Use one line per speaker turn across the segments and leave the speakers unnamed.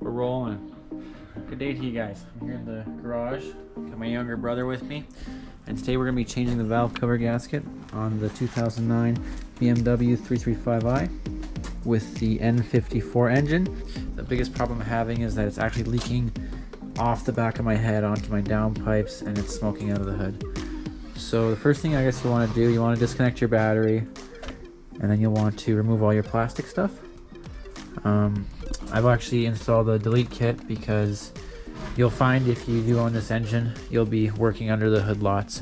We're rolling. Good day to you guys. I'm here in the garage. Got my younger brother with me. And today we're going to be changing the valve cover gasket on the 2009 BMW 335i with the N54 engine. The biggest problem I'm having is that it's actually leaking off the back of my head onto my downpipes and it's smoking out of the hood. So the first thing I guess you want to do, you want to disconnect your battery and then you'll want to remove all your plastic stuff. I've actually installed a delete kit because you'll find if you do own this engine, you'll be working under the hood lots.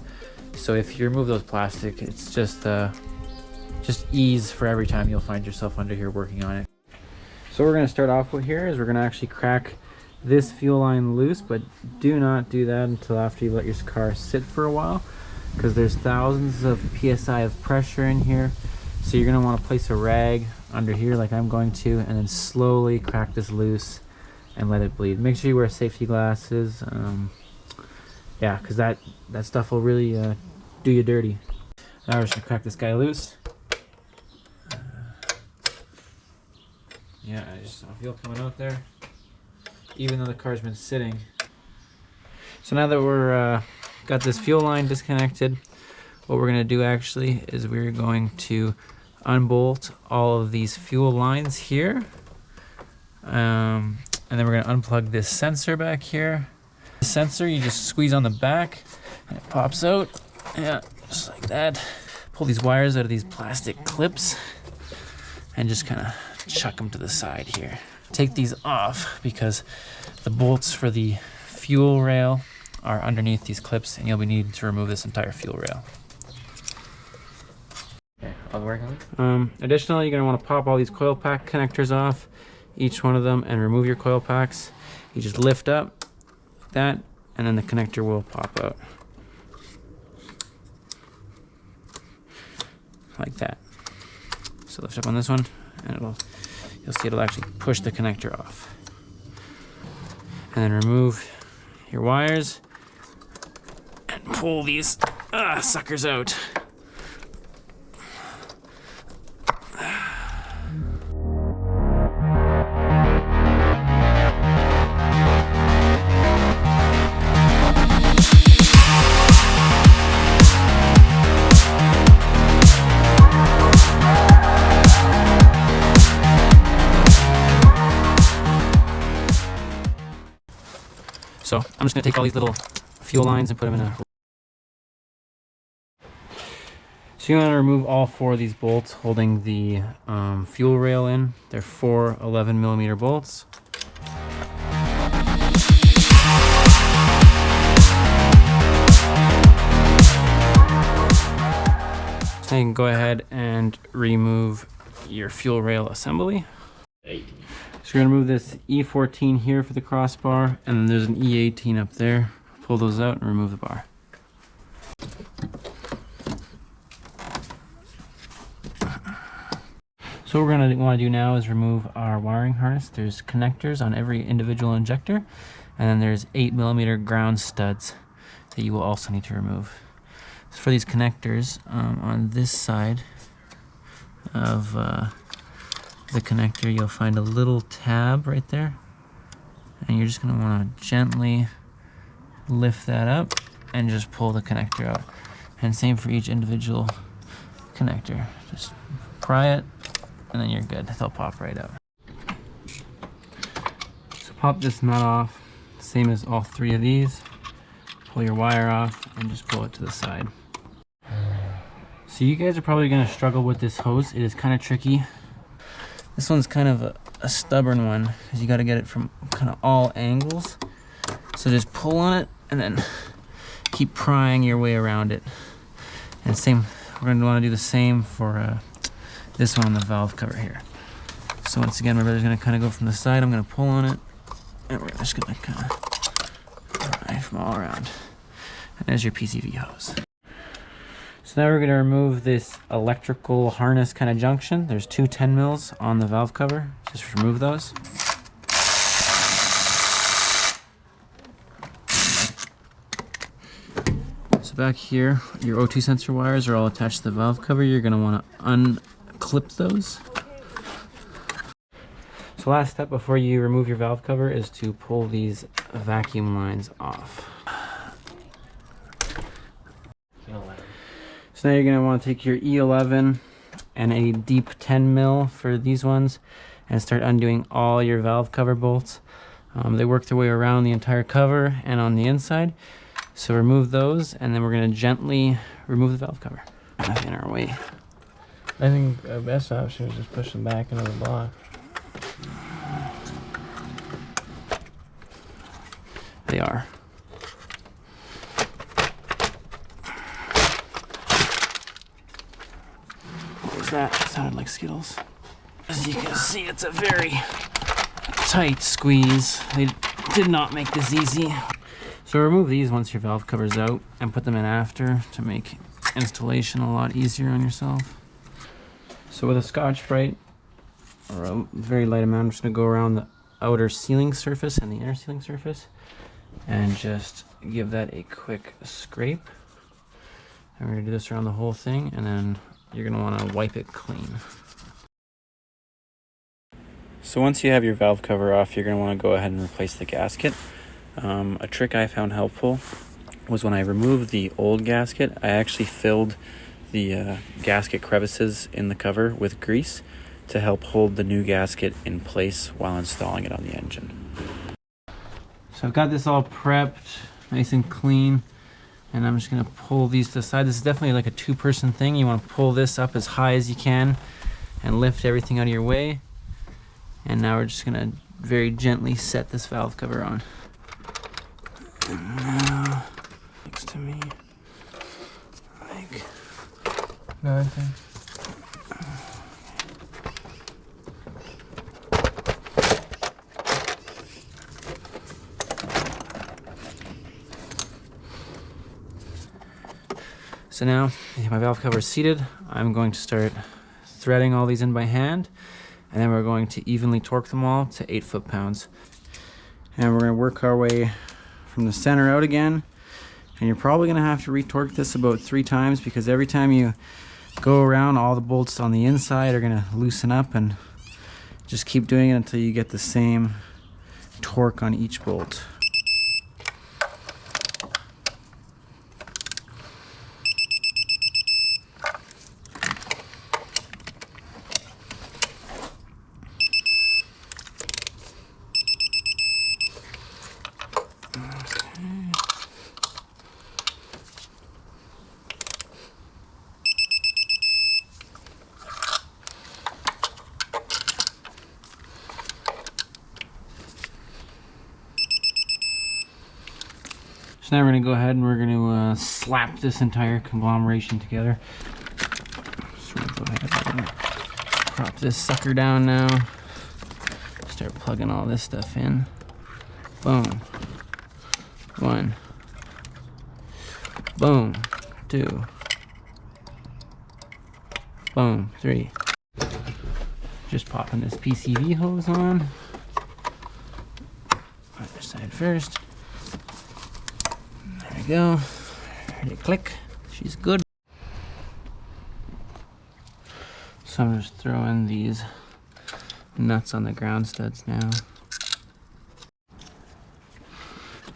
So if you remove those plastic, it's just ease for every time you'll find yourself under here working on it. So what we're going to start off with here is we're going to actually crack this fuel line loose, but do not do that until after you let your car sit for a while, because there's thousands of psi of pressure in here. So you're going to want to place a rag under here like I'm going to, and then slowly crack this loose and let it bleed. Make sure you wear safety glasses, yeah, because that stuff will really do you dirty. Now we're just going to crack this guy loose. Yeah, I feel coming out there, even though the car's been sitting. So now that we're got this fuel line disconnected, what we're going to do actually is we're going to unbolt all of these fuel lines here, and then we're going to unplug this sensor back here. The sensor, you just squeeze on the back and it pops out, yeah, just like that. Pull these wires out of these plastic clips and just kind of chuck them to the side here. Take these off because the bolts for the fuel rail are underneath these clips and you'll be needing to remove this entire fuel rail. Okay, I'll work on it. Additionally, you're going to want to pop all these coil pack connectors off, each one of them, and remove your coil packs. You just lift up like that and then the connector will pop out like that. So lift up on this one and you'll see it'll actually push the connector off. And then remove your wires and pull these suckers out. So I'm just going to take all these little fuel lines and put them in a... So you want to remove all four of these bolts holding the fuel rail in. They're 4 11mm bolts. So you can go ahead and remove your fuel rail assembly. So we're going to move this E14 here for the crossbar, and then there's an E18 up there. Pull those out and remove the bar. So what we're going to want to do now is remove our wiring harness. There's connectors on every individual injector, and then there's 8mm ground studs that you will also need to remove. So for these connectors, on this side of the connector, you'll find a little tab right there, and you're just going to want to gently lift that up and just pull the connector out. And same for each individual connector. Just pry it and then you're good. They'll pop right out. So pop this nut off, same as all three of these. Pull your wire off and just pull it to the side. So you guys are probably going to struggle with this hose. It is kind of tricky. This one's kind of a stubborn one because you got to get it from kind of all angles. So just pull on it and then keep prying your way around it. And same, we're going to want to do the same for this one on the valve cover here. So once again, my brother's going to kind of go from the side. I'm going to pull on it and we're just going to kind of pry from all around. And there's your PCV hose. So now we're going to remove this electrical harness kind of junction. There's two 10 mils on the valve cover. Just remove those. So back here, your O2 sensor wires are all attached to the valve cover. You're going to want to unclip those. So So last step before you remove your valve cover is to pull these vacuum lines off. So now you're going to want to take your E11 and a deep 10 mil for these ones and start undoing all your valve cover bolts. They work their way around the entire cover and on the inside. So remove those, and then we're going to gently remove the valve cover. In our way.
I think the best option is just push them back into the block.
They are. What was that? It sounded like Skittles. As you can see, it's a very tight squeeze. They did not make this easy. So remove these once your valve cover's out and put them in after to make installation a lot easier on yourself. So with a Scotch brite, or a very light amount, I'm just going to go around the outer sealing surface and the inner sealing surface and just give that a quick scrape. And we're going to do this around the whole thing, and then you're going to want to wipe it clean. So once you have your valve cover off, you're going to want to go ahead and replace the gasket. A trick I found helpful was when I removed the old gasket, I actually filled the gasket crevices in the cover with grease to help hold the new gasket in place while installing it on the engine. So I've got this all prepped, nice and clean, and I'm just going to pull these to the side. This is definitely like a two-person thing. You want to pull this up as high as you can and lift everything out of your way. And now we're just going to very gently set this valve cover on. And now, next to me, like,
No, I think.
So now my valve cover is seated. I'm going to start threading all these in by hand, and then we're going to evenly torque them all to 8 foot-pounds. And we're going to work our way from the center out again, and you're probably going to have to retorque this about 3 times, because every time you go around, all the bolts on the inside are going to loosen up, and just keep doing it until you get the same torque on each bolt. So now we're going to go ahead and we're going to slap this entire conglomeration together. So we'll go ahead and prop this sucker down now. Start plugging all this stuff in. Boom. 1. Boom. 2. Boom. 3. Just popping this PCV hose on. Other side first. There we go. Ready to click. She's good. So I'm just throwing these nuts on the ground studs now.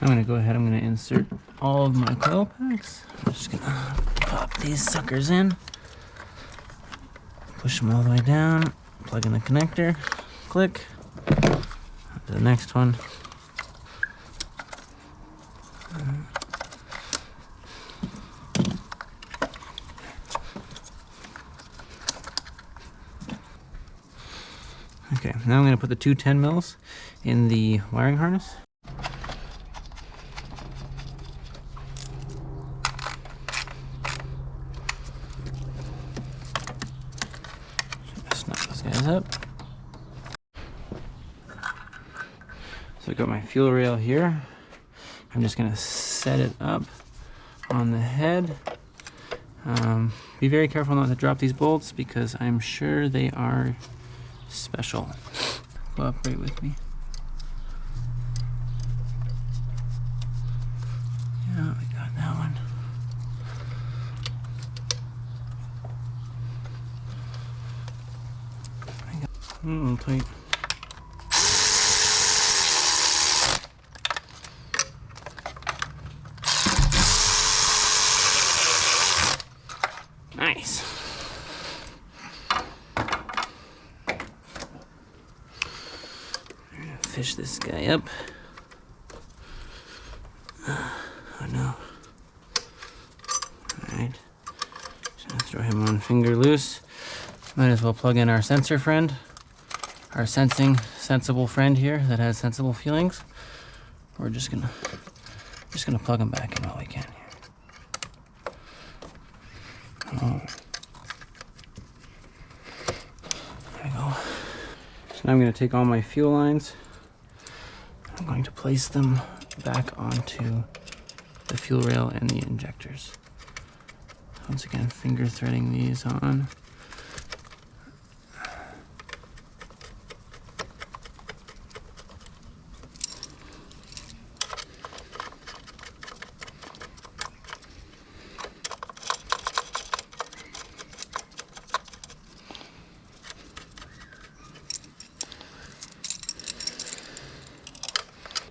I'm going to go ahead, I'm going to insert all of my coil packs. I'm just going to pop these suckers in. Push them all the way down. Plug in the connector. Click. To the next one. Okay, now I'm going to put the 2 10 mils in the wiring harness. Snap those guys up. So I got my fuel rail here. I'm just going to set it up on the head. Be very careful not to drop these bolts because I'm sure they are special. Cooperate with me. Yeah, we got that one. Tight. fish this guy up. Oh no. Alright. Just gonna throw him on finger loose. Might as well plug in our sensor friend. Our sensible friend here that has sensible feelings. We're just gonna plug him back in while we can here. Oh. There we go. So now I'm going to take all my fuel lines. I'm going to place them back onto the fuel rail and the injectors. Once again, finger threading these on.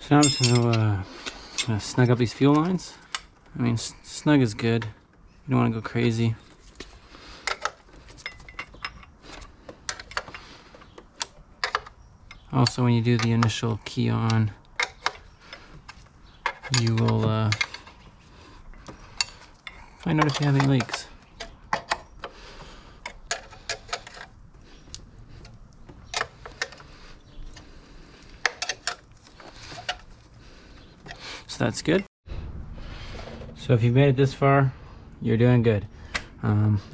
So now I'm just gonna snug up these fuel lines. I mean, snug is good. You don't want to go crazy. Also, when you do the initial key on, you will find out if you have any leaks. So that's good. So if you've made it this far, you're doing good.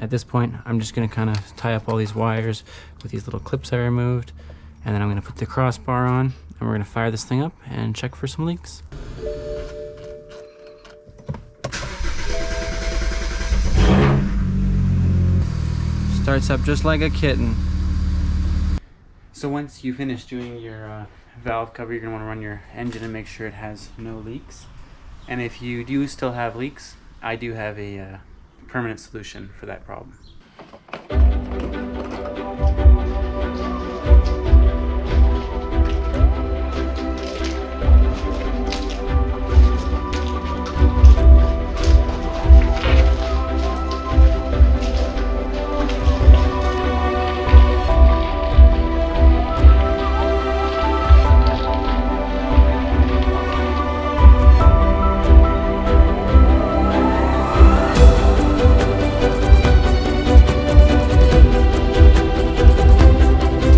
At this point, I'm just going to kind of tie up all these wires with these little clips I removed, and then I'm going to put the crossbar on, and we're going to fire this thing up and check for some leaks. Starts up just like a kitten. So once you finish doing your valve cover, you're going to want to run your engine and make sure it has no leaks. And if you do still have leaks, I do have a permanent solution for that problem.